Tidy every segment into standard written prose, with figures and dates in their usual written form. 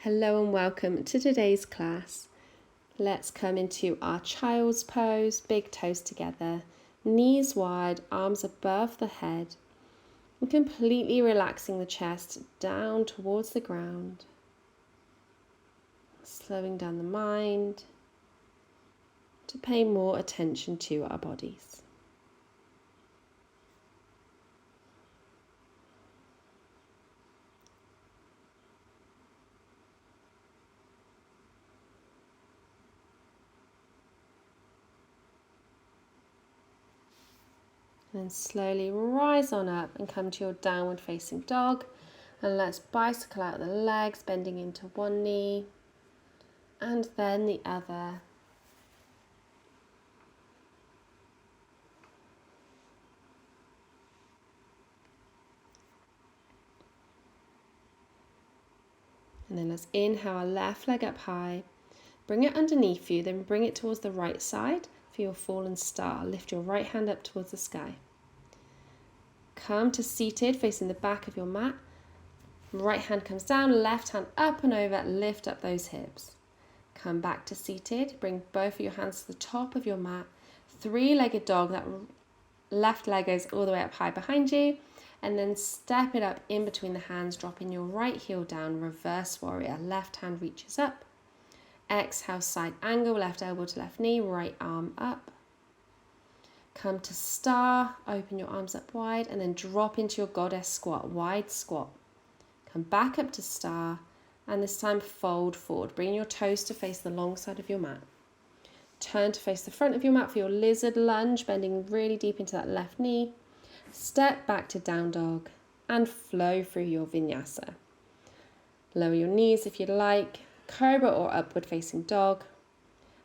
Hello and welcome to today's class. Let's come into our child's pose, big toes together, knees wide, arms above the head, and completely relaxing the chest down towards the ground, slowing down the mind to pay more attention to our bodies. And slowly rise on up and come to your downward facing dog. And let's bicycle out the legs, bending into one knee and then the other. And then let's inhale our left leg up high. Bring it underneath you, then bring it towards the right side for your fallen star. Lift your right hand up towards the sky. Come to seated, facing the back of your mat. Right hand comes down, left hand up and over, lift up those hips. Come back to seated, bring both of your hands to the top of your mat. Three-legged dog, that left leg goes all the way up high behind you. And then step it up in between the hands, dropping your right heel down, reverse warrior. Left hand reaches up. Exhale, side angle, left elbow to left knee, right arm up. Come to star, open your arms up wide and then drop into your goddess squat, wide squat. Come back up to star and this time fold forward. Bring your toes to face the long side of your mat. Turn to face the front of your mat for your lizard lunge, bending really deep into that left knee. Step back to down dog and flow through your vinyasa. Lower your knees if you'd like, cobra or upward facing dog,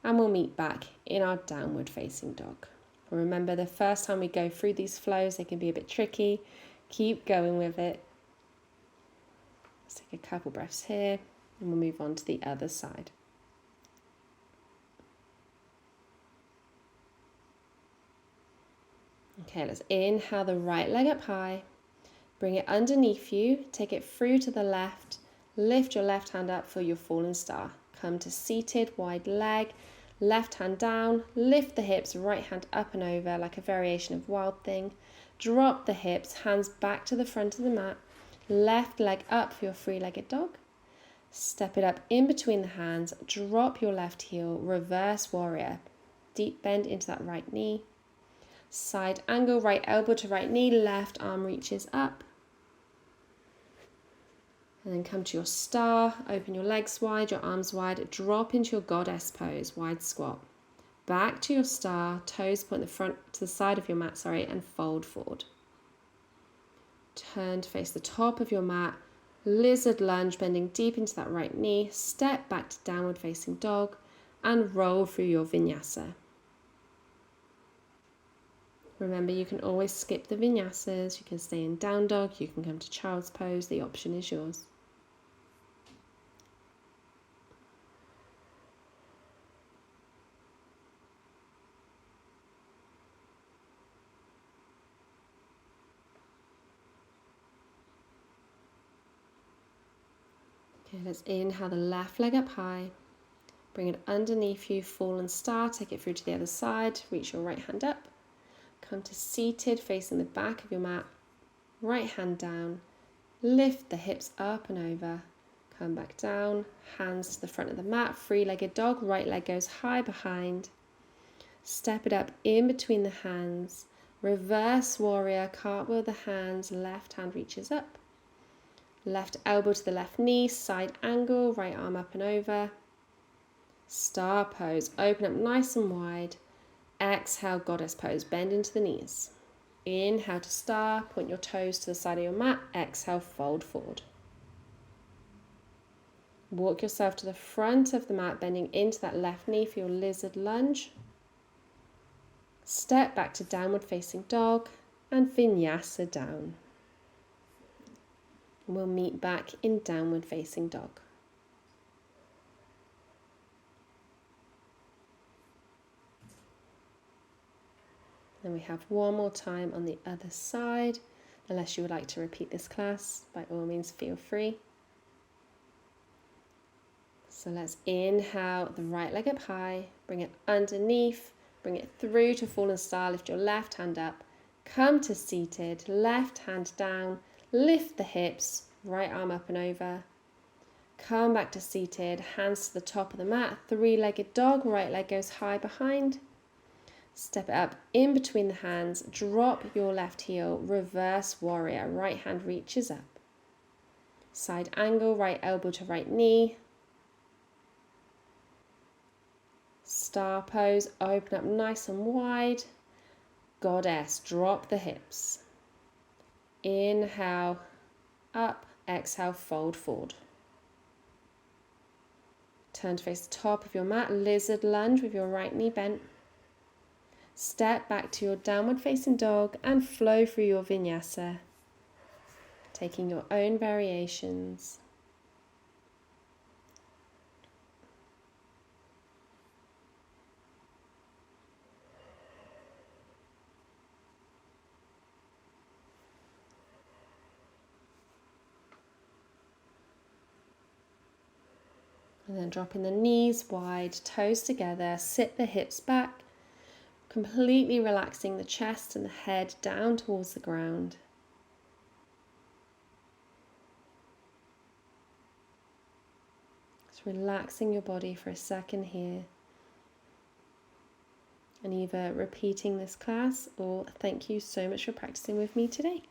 and we'll meet back in our downward facing dog. Remember, the first time we go through these flows, they can be a bit tricky. Keep going with it. Let's take a couple breaths here and we'll move on to the other side. Okay, let's inhale the right leg up high. Bring it underneath you. Take it through to the left. Lift your left hand up for your fallen star. Come to seated, wide leg. Left hand down, lift the hips, right hand up and over like a variation of Wild Thing. Drop the hips, hands back to the front of the mat. Left leg up for your three-legged dog. Step it up in between the hands, drop your left heel, reverse warrior. Deep bend into that right knee. Side angle, right elbow to right knee, left arm reaches up. And then come to your star, open your legs wide, your arms wide, drop into your goddess pose, wide squat. Back to your star, toes point to the side of your mat, and fold forward. Turn to face the top of your mat, lizard lunge, bending deep into that right knee, step back to downward facing dog, and roll through your vinyasa. Remember, you can always skip the vinyasas, you can stay in down dog, you can come to child's pose, the option is yours. Okay, let's inhale the left leg up high. Bring it underneath you, fallen star, take it through to the other side, reach your right hand up. Come to seated, facing the back of your mat. Right hand down, lift the hips up and over. Come back down, hands to the front of the mat, three-legged dog, right leg goes high behind. Step it up in between the hands. Reverse warrior, cartwheel the hands, left hand reaches up. Left elbow to the left knee, side angle, right arm up and over. Star pose, open up nice and wide. Exhale, goddess pose, bend into the knees. Inhale to star, point your toes to the side of your mat. Exhale, fold forward. Walk yourself to the front of the mat, bending into that left knee for your lizard lunge. Step back to downward facing dog and vinyasa down. We'll meet back in downward facing dog. Then we have one more time on the other side. Unless you would like to repeat this class, by all means feel free. So let's inhale the right leg up high, bring it underneath, bring it through to fallen star, lift your left hand up, come to seated, left hand down, lift the hips, right arm up and over, come back to seated, hands to the top of the mat, three-legged dog, right leg goes high behind, step it up in between the hands, drop your left heel, reverse warrior, right hand reaches up, side angle, right elbow to right knee, star pose, open up nice and wide, goddess, drop the hips, inhale, up, exhale, fold forward. Turn to face the top of your mat, lizard lunge with your right knee bent. Step back to your downward facing dog and flow through your vinyasa, taking your own variations. And then dropping the knees wide, toes together, sit the hips back, completely relaxing the chest and the head down towards the ground. Just relaxing your body for a second here. And either repeating this class or thank you so much for practicing with me today.